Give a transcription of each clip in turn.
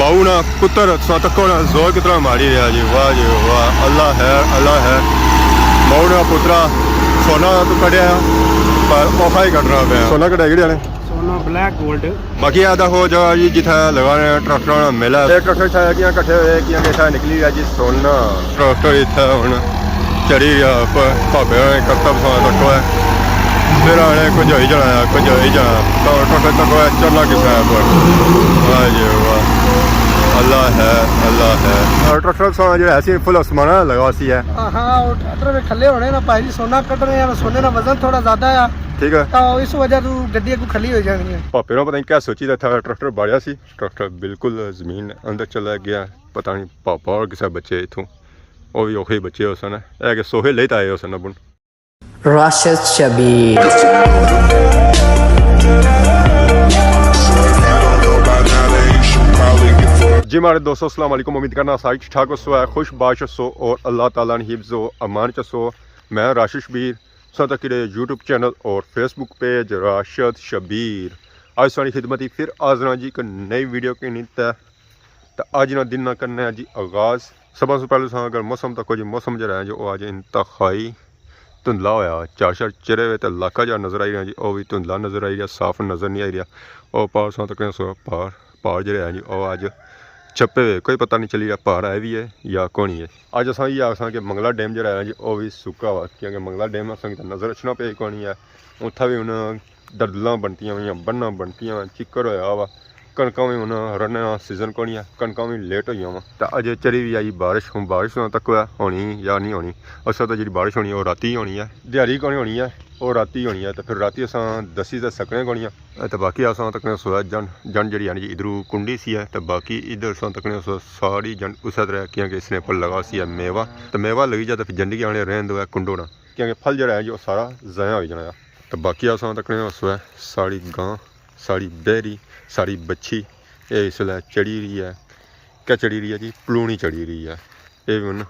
माऊ ना पुत्र तको ना जोर कितना मारी रहा जी वाह अल्लाह है माऊ ना पुत्रा सोना तो कढ़िया पर औखा ही कटना पे सोना कढ़ाई कि सोना ब्लैक गोल्ड बाकी आदा हो जगह जी जिथे लगाने ट्रैक्टर मेला ट्रैक्टर छाया किया कट्ठे हुए किया कैसा निकली रहा जी सोना ट्रैक्टर इतना हूँ चढ़ी गया भापे करतब सोना तको है फिर आने कुछ ही जाना तो ट्रैक्टर तको है चलना किसा है पर वाह जी वाह अल्लाह है और ट्रैक्टर सोना जो ऐसी फुल आसमान लगा सी है हाँ वो ट्रैक्टर में खले होने ना भाई सोना कट रहे हैं सोने का वजन थोड़ा ज्यादा है ठीक है तो इस वजह तू गड्डी को खली हो जानी है भापे ने पता नहीं क्या सोची था ट्रैक्टर बाड़िया सी ट्रैक्टर बिल्कुल जमीन अंदर चला गया पता नहीं पापा और किसी बच्चे इतों वो भी औखे बच्चे हो सन है कि सोहे लेते आए हो सन अपन Rashid Shabir जी हमारे दोस्तों अस्सलाम वालेकुम उम्मीद करना सारी ठीक ठाक हो खुश बाश हो और अल्लाह ताला ने हिफ्ज़ो अमान चसो मैं राशिद शबीर सदा कि यूट्यूब चैनल और फेसबुक पेज राशिद शबीर आज सारी खिदमत फिर हाज़र जी एक नई वीडियो की नीत है तो अज ना दिन ना करना जी आगाज़ सब से पहले अगर मौसम तक जी मौसम जो है जो अज इंतहाई धुंधला होया चार चेहरे हुए तो लाका जहा नज़र आई रहा जी वह भी धुंधला नज़र आई रहा साफ नज़र नहीं आई रहा और पार सौ तक पार जो है जी वह अज छप्पे हुए कोई पता नहीं चली रहा पार है भी है या कौन ही है अज अस ये आखा कि मंगला डैम जो है जी वह भी सुक्का वा क्योंकि मंगला डैम असें नज़र रखना पे कौन है उत्थे भी हूँ दरदलां बनतियां हुई बन्ना बनतियां चिक्कर होया वा कणक भी हूँ रन सीजन कौन है कणक भी लेट हुई वा तो अजे चरी भी आई बारिश हूँ बारिश तक होनी या नहीं होनी असल तो जी बारिश होनी है राती होनी है दिहाड़ी कौन होनी है और राती होनी है तो फिर राती अस दसी तो सकने कौन है तो बाकी अस तकने सोया जन जी जी इधरू कुंडी सी है तो बाकी इधर अस तकने सारी जन उस तरह क्योंकि इसने पर लगा सी है मेवा तो मेवा लगी जाए तो फिर जंडी आने रहन दो है कुंडोना क्योंकि फल जो है जो सारा ज़ाया हो जाना तो बाकी अस तकने सोया साड़ी गां साड़ी बहरी साड़ी बच्छी ये इसलिए चढ़ी रही है क्या चढ़ी रही है जी पलूनी चढ़ी रही है ये भी हूँ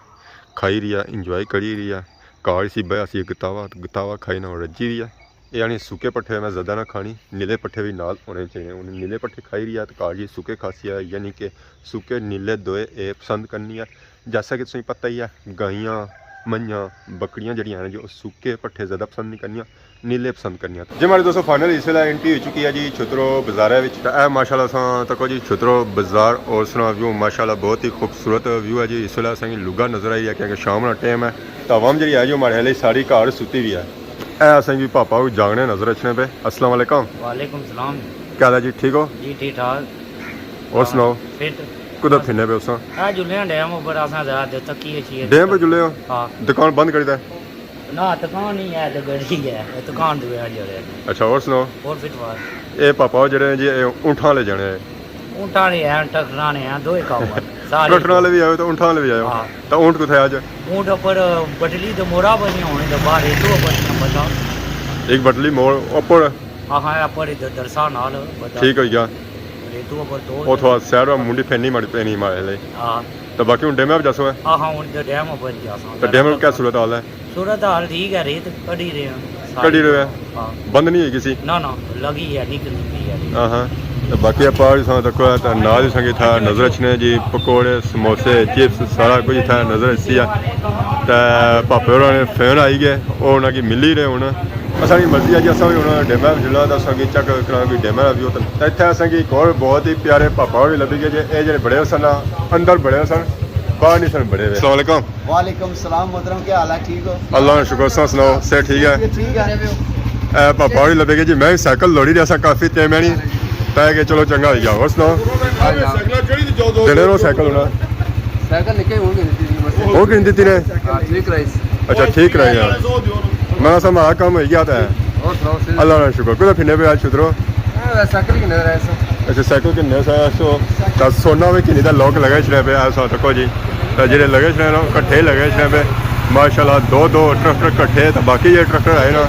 खाई रही है इंजॉय करी रही है कार सी बया सी गतावा खाई ना रजी रही है यानी सूखे पट्ठे मैं ज़्यादा ना खानी नीले पट्ठे भी नाल होने चाहिए उन्हें नीले पट्ठे खाई रही है तो कार जी सूखे खासी है यानी कि सूखे नीले दोए ये पसंद करनी है जैसा कि तुम्हें पता ही है गाइयाँ मंझा बकरियाँ जड़ियाँ हैं जो सूखे पट्ठे ज़्यादा पसंद नहीं करनिया नीले पसंद करनिया जी हमारे दोस्तों फाइनल इसलिए एंट्री हो चुकी है जी छुत्रो बाज़ार माशाल्लाह तको जी छुत्रो बाज़ार और सुना व्यू माशाल्लाह बहुत ही खूबसूरत व्यू है जी इसलिए असेंगी लुगा नज़र आई है क्योंकि शाम का टाइम है तो अवाम जी है जो हमारे लिए सारी घर सुती हुई है असेंगी पापा को जागने नज़र रखने पे अस्सलाम वालेकुम वालेकुम सलाम क्या हाल है जी ठीक हो जी ठीक ठाक और सुनाओ फिट कुदर फिरने पे उस जुले डैम ऊपर डैम पे जुले हो दुकान बंद करी दे ना दुकान नहीं है तो गड़ी है दुकान अच्छा और सुनाओ और फिट बात ये पापा जेडे जी ऊँठा ले जाने ऊँटा ने हैं टकरा ने हैं दो ही काम टकरा वाले भी आए तो ऊँठा वाले भी आए तो ऊँट कुछ आज ऊँट ऊपर बटली तो मोरा बनी होने तो बाहर एक बनिया बता एक बटली मोड़ ऊपर हाँ ऊपर दरसा नाल ठीक हो गया रेतू ऊपर दो ਉਹ ਥੋੜਾ ਸੈਰ ਮੁੰਡੀ ਫੈਨੀ ਮਾੜੀ ਪੈਣੀ ਮਾਰੇ ਲਈ ਹਾਂ ਤਾਂ ਬਾਕੀ ਹੁਣ ਡੈਮ ਆਪ ਜਾਸੋ ਹੈ ਹਾਂ ਹੁਣ ਤੇ ਡੈਮ ਉੱਪਰ ਜਾਸੋ ਤਾਂ ਡੈਮ ਕੀ ਸੂਰਤ ਹਾਲ ਹੈ सूरत हाल ठीक है रेत कड़ी रहे हैं कड़ी रहे हाँ बंद नहीं है किसी ना लगी है निकली है हाँ हाँ तो बाकी आप तक नाज संगे था नज़र अच्छे जी पकौड़े समोसे चिप्स सारा कुछ था नज़र अच्छी है तो पापे होर ने फैन आई गए और उन्होंने मिल ही रहे हूँ असांजी मर्जी है जी अस भी हूँ डेमा जुलना तो असें चेक करा कोई डेमा व्यू तो इतने असेंगी एक और बहुत ही प्यारे पापा होर भी लभी गए जे ये बड़े सन अंदर बड़े सन बाहर नहीं सन बड़े अस्सलाम वालेकुम वालेकुम सलाम मोहतरम क्या हाल है ठीक हो अल्लाह शुक्र सुनाओ से ठीक है ठीक है पापा होर लभे जी मैं साइकिल लोड़ी रहा काफ़ी ते मैं नहीं तय कि चलो चंगा हो गया और सुनाओ देने रो साइकिल होना साइकिल निके हो कि दी ने ठीक रही अच्छा ठीक रहेगा मैं सब हमारा काम हो गया था अल्लाह का शुक्र कुछ फिरने पे आज छुतरो साइकिल किन्ने रहे अच्छा साइकिल किन्ने सो सोना भी किन्नी लॉक लगे छड़े पे ऐसा तको जी तो जेडे लगे छड़े कट्ठे लगे छड़े पे माशाल्लाह दो ट्रैक्टर कट्ठे तो बाकी ये ट्रैक्टर आए ना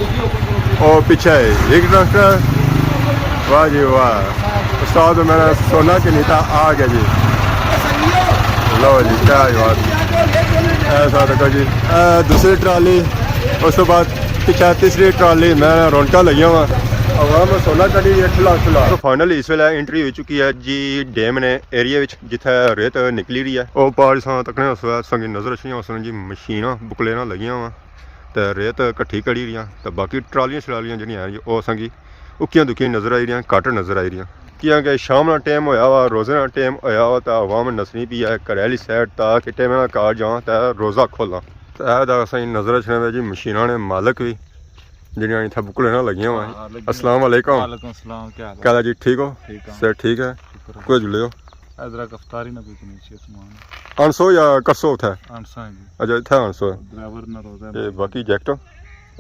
और पीछे एक ट्रैक्टर वाह जी वाह उस्ताद मेरा सोना किन्नी था आ गया जी लो जी क्या बात ऐसा तको जी दूसरी ट्राली उस तो बाद पीछे तीसरी ट्राली मैं रौनक लगी हुआ ਆਵਾਮ ਸੋਨਾ ਕੱਢੀ ਰਹੀ ਹੈ ਠੁਲਾ ਠੁਲਾ। ਫਾਈਨਲ ਇਸ ਵੇਲੇ ਐਂਟਰੀ ਹੋ ਚੁੱਕੀ ਹੈ ਜੀ ਡੈਮ ਨੇ ਏਰੀਆ ਵਿੱਚ ਜਿੱਥੇ ਰੇਤ ਨਿਕਲੀ ਰਹੀ ਹੈ। ਉਹ ਪਾਰਸਾਂ ਤੱਕਣੇ ਸੰਗੀ ਨਜ਼ਰ ਅੱਛੀਆਂ ਉਸਨ ਜੀ ਮਸ਼ੀਨਾਂ ਬੁਕਲੇ ਨਾਲ ਲੱਗੀਆਂ ਵਾ ਤੇ ਰੇਤ ਇਕੱਠੀ ਕੜੀ ਰਹੀਆਂ ਤੇ ਬਾਕੀ ਟਰਾਲੀਆਂ ਸ਼ਰਾਲੀਆਂ ਜਿਹੜੀਆਂ ਹੈ ਜੀ ਉਹ ਸੰਗੀ ਉੱਕੀਆਂ ਦੁੱਕੀਆਂ ਨਜ਼ਰ ਆਈ ਰਹੀਆਂ, ਘੱਟ ਨਜ਼ਰ ਆਈ ਰਹੀਆਂ। क्योंकि शाम का टाइम होया वा रोज़े का टाइम होया वा तो आवाम नसनी पी है घरै आह्ली साइड ताकि टाइम घर जावां तो रोज़ा खोलां। तो असें नज़र रखने जी मशीनां ने मालक भी जिन्हें इत्थै बुकले ना लगियां वा। अस्सलाम वालेकुम। वालेकुम सलाम, क्या हाल है? क्या जी ठीक हो? सर ठीक है। कोई जुले हो इधर कफ्तारी ना कोई नीचे सामान अनसो या कसो उठा आंसा है जी। अच्छा इत्थै अनसो ड्राइवर ना रोज़ा ते बाकी जैकेट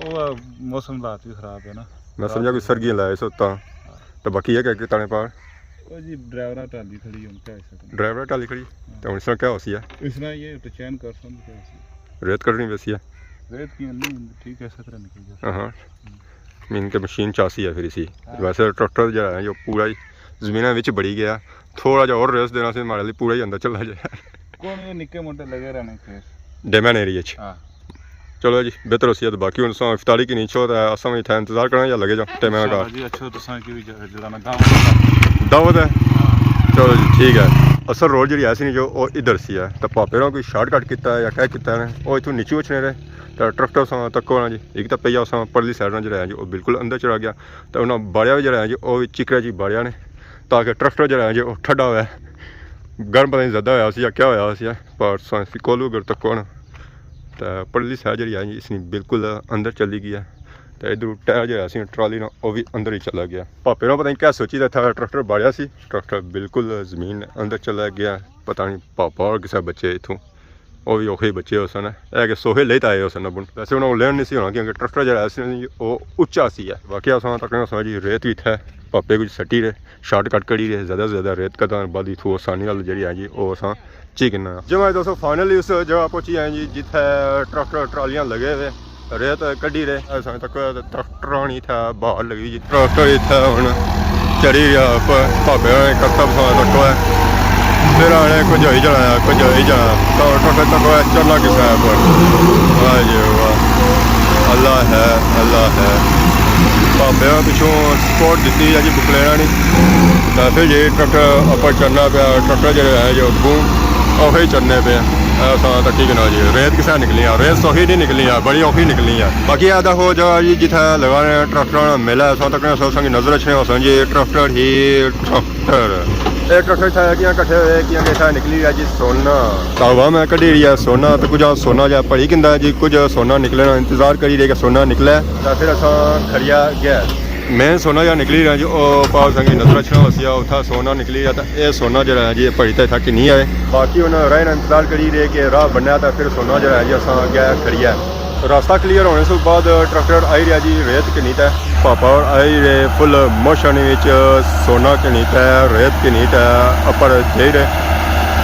वो मौसम हालात भी खराब है ना। मैं समझा कोई सर्दियां लाए सो तां तो बाकी है क्या ताने पार ओ जी ड्राइवर टाली खड़ी है क्या ऐसा ड्राइवर टाली खड़ी तो इसमें क्या होसी है? इसने ये तो चैन कर सन क्या रेत कटनी वैसी है रेत की नहीं ठीक है ऐसा तरह निकल जाए। हाँ मीन के मशीन चासी है फिर इसी वैसे ट्रैक्टर जो है जो पूरा ही जमीन विच बड़ी गया थोड़ा जा और रेस देना से हमारे लिए पूरा ही अंदर चला जाए। कौन ये निक्के मोटे लगे रहने फिर डेमन एरिया। हाँ चलो जी बेहतर होसी है तो बाकी उनसे इफ्तारी की नीचे होता है असम इतना इंतजार करना या लगे जाओ टाइम का जी। अच्छा तो सा की भी जलाना दावत है। चलो जी ठीक है। असल रोड जी ऐसी नहीं जो वो इधर सी है तो पापे ने कोई शार्टकट किया है या क्या किया है वो इतों नीचे उछने रहे तो ट्रैक्टर सा तक होना जी एक तो पहिया उस परली साइड में जो है जी वो बिल्कुल अंदर चला गया तो उन्हें बाड़िया भी जो है जी वो भी चिकरा जी बाड़िया ने ताकि ट्रैक्टर जो है जी वो ठंडा हुआ गर्म पता नहीं ज़्यादा होया या क्या होया पर कोलू अगर तक होना तो परली साइड जी है जी इसने बिल्कुल अंदर चली गई है तो इधर टायर जो है ट्राली ना वो भी अंदर ही चला गया। पापे ने पता नहीं क्या सोची था ट्रैक्टर बाड़िया सी ट्रैक्टर बिल्कुल जमीन अंदर चला गया पता नहीं पापा और किसी बच्चे इतों वो भी औखे बच्चे उस है कि सोहे लेते आए उस बुन वैसे उन्होंने लैन नहीं सी होना क्योंकि ट्रैक्टर जो है वो उच्चा सी है। बाकी अस तक जी रेत भी इतना पापे कुछ सट्टी रहे शार्टकट कड़ी रहे ज़्यादा से ज़्यादा रेत का बाद इतों आसानी वाल जी है जी वो अस चिकना जब मैं दोस्तों फाइनली उस जगह पहुंची है जी जिथे ट्रैक्टर ट्रालियां लगे हुए रेत कड़ी रहे तक ट्रैक्टर नहीं था बाहर लगी जी ट्रैक्टर इतना हूँ चढ़ी गया भापे करता तक है फिर आने कुछ ही चलाया कुछ ही चलाया तो ट्रैक्टर तक चलना किस है पर वाह जी वाह अल्लाह है भापे पिछों सपोर्ट दी है जी बुकलेना नहीं तो फिर जी ट्रैक्टर अपर चलना पाया ट्रैक्टर जो है जो अगू औखे ही चलने पे तो ठीक ना जी रेत किस निकली रेत सौखी नहीं निकली है बड़ी औखी निकली है। बाकी आधा हो जगह जी जिथे लगाने ट्रैक्टर मेला तक संगी नजर रखने हो जी ट्रैक्टर ही ट्रैक्टर एक ट्रैक्टर था कि कट्ठे हुए कि इतना निकली है जी सोना तावा में कड़ी रही है सोना तो कुछ सोना जो भड़ी कहता है जी कुछ सोना निकले ना इंतजार करी रही कि सोना निकले तो फिर अस खड़िया गया मैं सोना जो निकली रहा जी वो पाव संगी नजर रखना वसिया उथा सोना निकली रहा था ये सोना जो है जी भड़ी तो कि नहीं आए बाकी उन्हें राह इंतजार करी रहे कि राह बनया तो फिर सोना जो है जी अस गया खड़िया रास्ता क्लीयर होने से बाद ट्रैक्टर आई रहा जी रेत के नीत है पापा और आई रहे फुल मोशन सोना के नीत है रेत के नीत है अपर दे रहे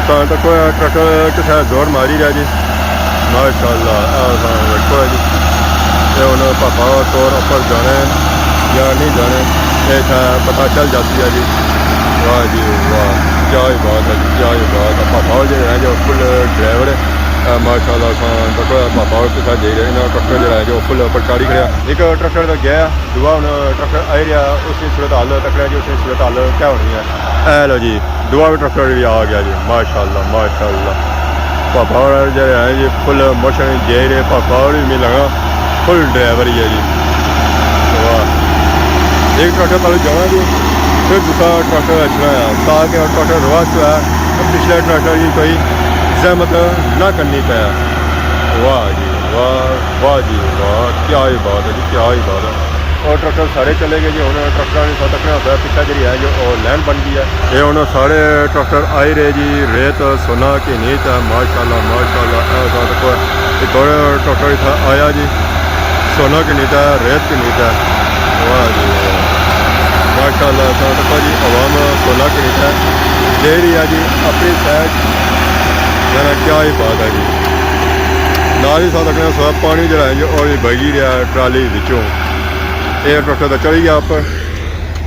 तो तक ट्रैक्टर किसी जोर मारी रहा जी माशाल्लाह रखो है जी ये उन्होंने पापा तौर अपर जाने या नहीं जाने ये पता चल जाती है जी। वाह जी वाह क्या ही बात है क्या ही बात है पापा जो है जो फुल ड्राइवर है माशाल्लाह तक पापा के साथ दे रहे ट्रैक्टर जो है जो फुल ऊपर चाड़ी खड़ा एक ट्रैक्टर तो गया दुआ हूँ ट्रैक्टर आई रहा उसकी सूरत हाल तक जी उसकी सूरत हाल क्या होनी है लो जी दुआ भी ट्रैक्टर भी आ गया जी माशाल्लाह पापा जो है जी फुल मोशन दे रहे पापा भी मिलेगा फुल ड्राइवर ही है जी। वाह एक ट्रैक्टर पहले जाना जी फिर दूसरा ट्रैक्टर चलाया ताकि ट्रैक्टर रिवर्स हुआ तो पिछले ट्रैक्टर की कोई जहमत ना करनी पाया। वाह जी वाह जी वाह क्या ही बात है जी क्या ही बात है। और ट्रैक्टर सारे चले गए जी उन्होंने ट्रैक्टर ने तकना होता पिछला जी है जो लैन बन गई है ये उन्होंने सारे ट्रैक्टर आई रहे जी रेत सोना की नीत है माशाल्लाह एक और ट्रैक्टर था आया जी सोना की नीत है रेत की नीत है। वाह जी माशाल्लाह तक जी आवाम सोना की नीत है दे रही है जी अपनी साइड मेरा क्या ही बात है जी नाल ही तक सब पानी जो है जी और भी बगी रहा ट्राली विचों ये ट्रैक्टर तो चढ़ी गया उपर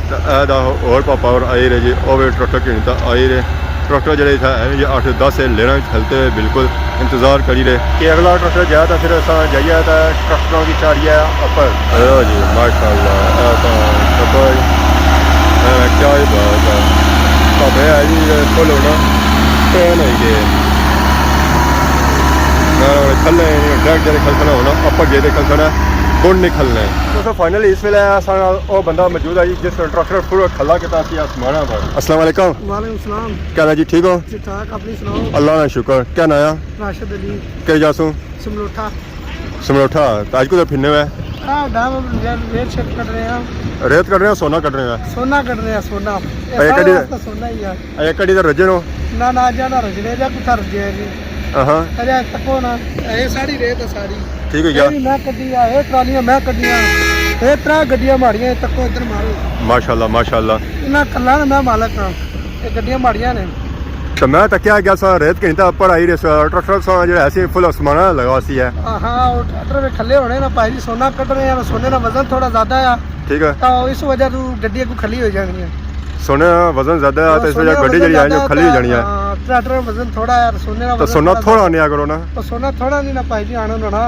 तो और पापा और आई रहे जी वो भी ट्रैक्टर की नीत आई रहे ट्रैक्टर जो है 8-10 लेना चलते हुए बिल्कुल इंतज़ार करी रहे कि अगला ट्रैक्टर जाए तो फिर अस जाइए तो ट्रैक्टरों की चारिए अपर जी माशाल्लाह क्या ही बात है भापे है जी फुल होना ट्रेन हो गए खलने डायरेक्ट जेह्ड़े खलसना होना अपर गेदे खलसना गुण नहीं खलना है तो फाइनली इस वेले वो बंदा मौजूद है जी जिस ट्रैक्टर पूरा खला किता सी आसमाना पर अस्सलाम वालेकुम। वालेकुम सलाम। क्या हाल है जी ठीक हो? ठीक ठाक अपनी सुनाओ। अल्लाह का शुक्र। क्या नाया? राशिद अली के जासू समलोठा समलोठा तो आज को फिरने हुए रेत शेप कट रहे हैं। रेत कट रहे हैं सोना कट रहे हैं? सोना कट रहे हैं सोना सोना ही है अरे कड़ी तो रजे नो ना जाना रजने जा कुछ रजे जी हाँ अरे तको ना ये साड़ी रेत है साड़ी ठीक है क्या मैं कड्डिया ये ट्रालियां मैं कड्डियां ये त्रै गड्डियां माड़ियां तको इधर मारो माशाल्लाह माशाल्लाह इना कल्ला मैं मालक हां ये गड्डियां माड़ियां ने तो मैं तो क्या गया सा रेत कहीं तो ऊपर आई रे ट्रैक्टर सा जो ऐसे फुल आसमाना लगा सी है हां वो ट्रैक्टर में खले होने ना भाई सोना कट रहे हैं सोने का वजन थोड़ा ज्यादा है ठीक है तो इस वजह तू गड्डियां को खली हो जानी है सोने वजन ज्यादा है तो इस वजह गड्डी जड़ी है जो खली हो जानी है ट्रैक्टर में वजन थोड़ा है सोने का तो सोना थोड़ा नहीं करो ना तो सोना थोड़ा नहीं ना भाई जी आना ना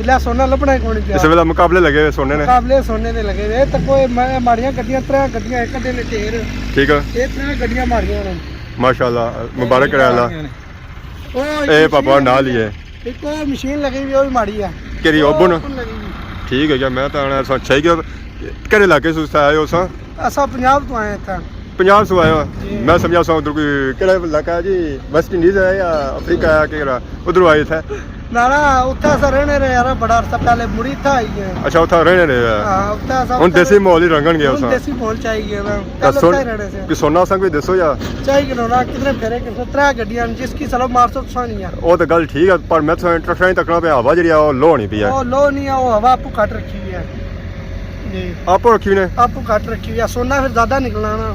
इला सोना लपना कोनी पिया इस वेले मुकाबले लगे हुए सोने ने मुकाबले सोने दे लगे वे तो कोई माड़ियां गड्डियां त्रै गड्डियां एक दे ने ढेर ठीक है ये त्रै गड्डियां माड़ियां ने माशाल्लाह मुबारक करे अल्लाह ए पापा नाल ही है एक और मशीन लगी हुई वो भी माड़ी है केरी ओबन ठीक है क्या मैं तो आना अच्छा ही केड़े इलाके से आए हो सा असा पंजाब तो आए था पंजाब से आए हो मैं समझा सा उधर कोई केड़ा इलाका है जी वेस्ट इंडीज है या अफ्रीका है केड़ा उधर आए थे ना उत्थे अस रहने रहे यार बड़ा अरसा पहले मुड़ी था आई है अच्छा उत्थे रहने रहे हां उत्थे अस हुन देसी माहौल ही रंगन गया उसा देसी माहौल चाहिए ना कि सोना संग भी दसो या चाहिए ना कितने फेरे के त्रै गड्डियां जिसकी चलो मार सो नहीं है ओ तो गल ठीक है पर मैं तो ट्रैक्टर तकना पे हवा जड़ी वो लो नहीं पी है ओ लो नहीं है वो हवा आपको काट रखी हुई है जी आपो रखी ने आपको काट रखी हुई है सोना फिर ज्यादा निकलना ना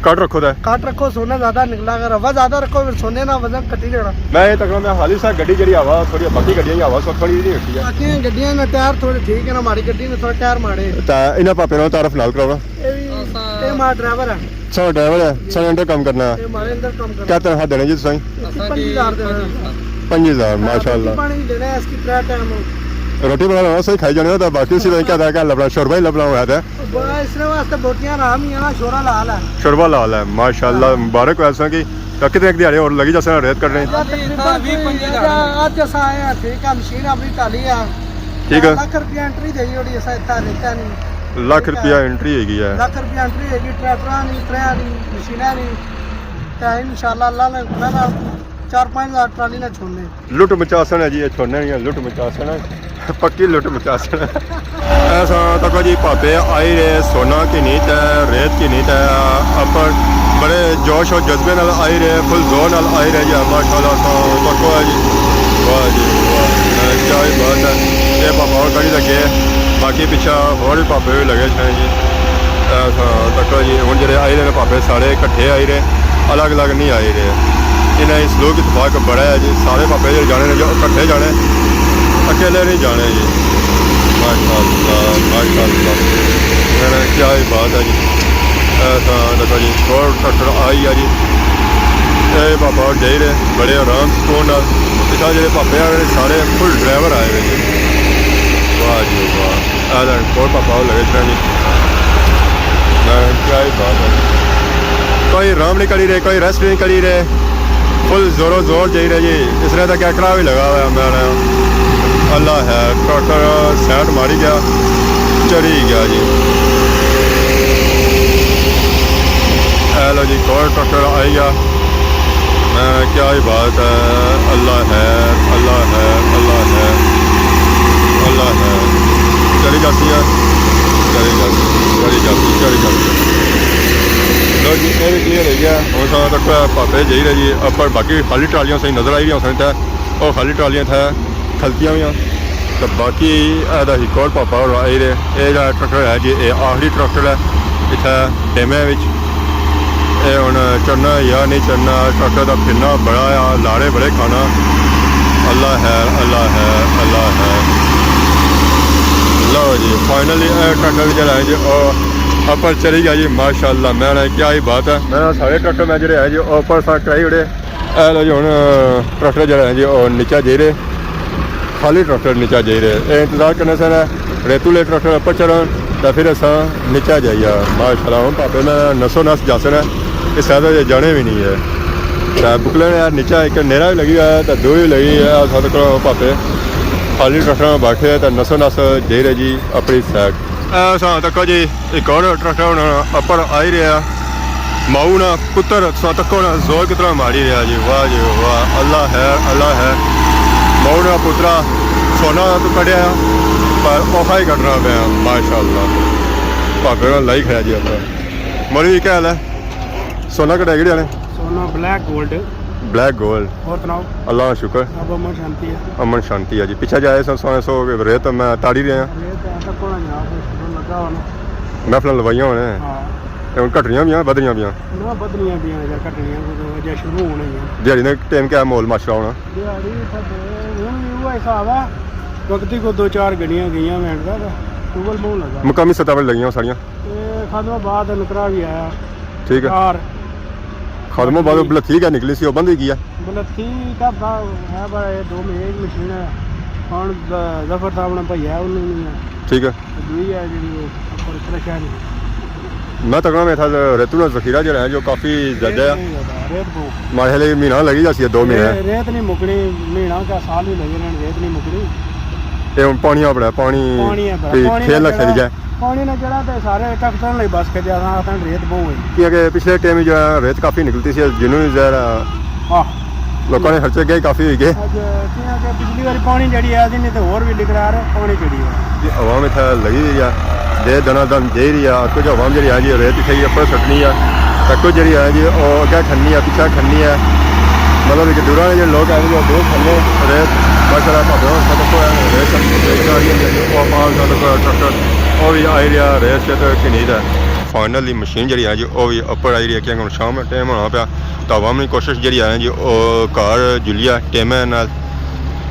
काट रखो था काट रखो सोना ज्यादा निकला अगर हवा ज्यादा रखो फिर सोने ना वजन कटी जाना मैं ये तक मैं हाली सा गड्डी जड़ी हवा थोड़ी बाकी गड्डियां हवा सो थोड़ी नहीं होती है बाकी गड्डियां में टायर थोड़े ठीक है ना हमारी गड्डी में थोड़ा टायर मारे ता इना पापे नो तारफ नाल कराओ ये हमारा ड्राइवर है अच्छा ड्राइवर है सर अंदर काम करना है ये हमारे अंदर काम करना क्या तनख्वाह देने जी तुसाई 5000 देना 5000 माशाल्लाह पानी देना है इसकी त्रै टाइम रोटी बनाना सही खाई जाने तो बाकी सी क्या था क्या लबड़ा शोरबा ही लबड़ा हुआ था इसने वास्ते बोटियां राम ही है ना शोरा लाल है शोरबा लाल है माशाल्लाह मुबारक वैसा की कितने एक दिहाड़े और लगी जैसे रेत कर रहे हैं आज जैसा आए हैं ठीक है मशीन अपनी टाली है ठीक है लाख रुपया एंट्री देगी और ऐसा इतना रहता नहीं लाख रुपया एंट्री हैगी है लाख रुपया एंट्री हैगी ट्रैक्टर नहीं त्रै नहीं मशीना नहीं तो इंशाल्लाह अल्लाह ने ना 4-5 हज़ार ट्राली ना छोड़ने लुट मचासन है जी ये छोड़ने नहीं है लुट मचासन है पक्की लुट मचासन है ऐसा तक जी पापे आई रहे सोना की नीत है रेत की नीत है अपर बड़े जोश और जज्बे नाल आई रहे फुल जोर नाल आई रहे जी माशाल्लाह तको है जी वाह जी वाह क्या ही बात है ये पापा और कड़ी लगे बाकी पिछा और भी पापे भी लगे छे जी ऐसा तको जी हूँ जो आई रहे पापे सारे इकट्ठे आई रहे अलग अलग नहीं आई रहे इन्हें इस लोग इतफाक बड़ा है जी सारे पापे जो जाने ने जो इकट्ठे जाने अकेले नहीं जाने जी माशाल्लाह माशाल्लाह क्या ही बात है जी ऐसा देखो जी और ट्रैक्टर आई है जी ये पापा और जाई रहे बड़े आराम सुकून पिछा जो पापे आ रहे सारे फुल ड्राइवर आए हुए जी वाह जी वाह और पापा लगे थे जी क्या ही बात है कोई आराम नहीं करी रहे कोई रेस्ट नहीं करी रहे फुल जोरों जोर जाई रहे जी इसने तो कैकड़ा भी लगा हुआ मैंने अल्लाह है ट्रैक्टर साइड मारी गया चढ़ी गया जी हेलो जी और ट्रैक्टर आई गया क्या ही बात है अल्लाह है अल्लाह है अल्लाह है अल्लाह है चली जाती है चली जाती चली जाती चली जाती लो जी ये भी क्लियर हो गया और सारा तक पापे जाई रहे जी अपर बाकी खाली ट्रालियां सही नज़र आई रही थे और खाली ट्रालियां थे खलतियां हुई तो बाकी एदा एक और पापा और आई रहे ये ट्रैक्टर है जी ये आखिरी ट्रैक्टर है इतना डेमे ये हूँ चढ़ना या नहीं चढ़ना ट्रैक्टर का फिरना बड़ा आ लाड़े बड़े खाना अल्लाह है अल्लाह है अल्लाह है लो जी फाइनली ट्रैक्टर जो है जी अपर चली गया जी माशाल्लाह। मैं क्या ही बात है। मैं सारे ट्रैक्टर मैं जो है जी ऊपर सा कराई उड़े लो जी हूँ ट्रैक्टर जो है जी और नीचा जे रहे खाली ट्रैक्टर नीचा जे रहे इंतजार करने से रेतूले ट्रैक्टर ऊपर चढ़न तो फिर असा नीचा जाइए माशाल्लाह। हम पापे में नसो नस जासन है इस साथ जाने भी नहीं है तो बुकले यार नीचा एक नेरा भी लगी हुआ है तो दो ही लगी है साथ करो पापे खाली ट्रैक्टर में बैठे तो नसो नस जे रहे जी अपनी सैक सा तक जी एक और ट्रैक्टर अपर आ ही रहा माऊ ना पुत्र सा तक जोर कितना मारी रहा जी वाह अल्लाह है माऊ ना पुत्रा सोना तो कढ़िया पर औखा ही कटना पे माशाल्लाह। भापे का लाई खड़ा जी अपना मरी जी क्या हाल है सोना कटाया कि सोना ब्लैक गोल्ड और सुनाओ अल्लाह का शुक्र अब अमन शांति है अमन शांति है जी। पीछे जाए सोने सो रेत मैं ताड़ी रहा महफल लवाइया होने घटनियां भी बदनियां भी दिहाड़ी ने टाइम क्या मोल माशरा होना वक्ती को 2-4 गड्डियां गई मिनट का टूबल बहुत लगा मुकामी सतह पर लगियां सारियां खदमाबाद नकरा भी आया ठीक है खदमाबाद बलथी क्या निकली सी बंद ही किया बलथी का है पर ये 2 में एक मशीन है और जफर साहब ने भैया उन्होंने ठीक है दूई है जी ऊपर परेशानी मैं तकड़ा में था रेतू का जखीरा जो है जो काफ़ी ज़्यादा है माहे महीना लगी जाती है 2 महीने रेत नहीं मुकनी महीना का साल भी लगे रेत नहीं मुकनी ये पानी अपना पानी खेल खेल जाए पानी ने जड़ा तो सारे टक्कर नहीं बस के रेत बहुत है क्योंकि पिछले टाइम जो है रेत काफ़ी निकलती थी जिन्होंने जरा लोगों ने खर्चे गए काफ़ी हुई गए पिछली बार पानी जड़ी है नहीं तो और भी लिख रहा है पानी चढ़ी है हवा में था लगी हुई है दे दना दन दे रही है कुछ हवा जी है जी रेत सही ऊपर सटनी है तो कुछ जी है जी और क्या खन्नी है पीछा खन्नी है मतलब कि दूर जो लोग हैं जो दो खन्ने रेत माशाल्लाह ट्रैक्टर और भी आई रहा रेत से तो नींद है फाइनली मशीन जी है जी वो भी ऊपर आई रही है क्योंकि शाम में टाइम होना पाया तो हवा में कोशिश जी है जी घर जुलिया टाइम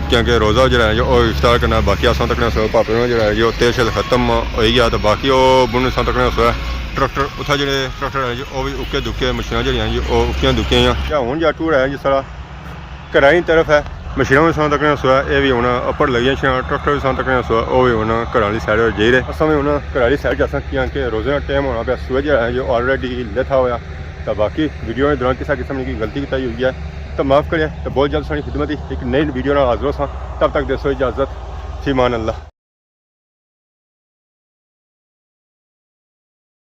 क्योंकि रोज़ा जो है जो इफ्तार करना बाकी असां तक सो भापे जो है जो तेल शेल खत्म हो गया तो बाकी वो बुन असां तक सो ट्रैक्टर उत्थे जो ट्रैक्टर है जी वो भी उक्के दुक्के मशीन जी जी वो उक्कियां दुक्कियां क्या हूँ जा टूर है जिस तरह घराई तरफ है मशीनों में असां तक सोया ये भी हूँ अपर लगी ट्रैक्टर भी असां तक सोया वो भी हूँ घर वाली साइड जाई रहे असां भी हूँ घर वाली साइड जा क्योंकि रोज़े का टाइम होना पाया सुबह जो है जो ऑलरेडी लेथा होया तो बाकी वीडियो के दौरान किसी किस्म की गलती की हुई है तो माफ़ करें तो बहुत जल्द सारी खिदमत एक नई वीडियो हाजिर हो तब तक दसो इजाज़त फी मान अल्लाह।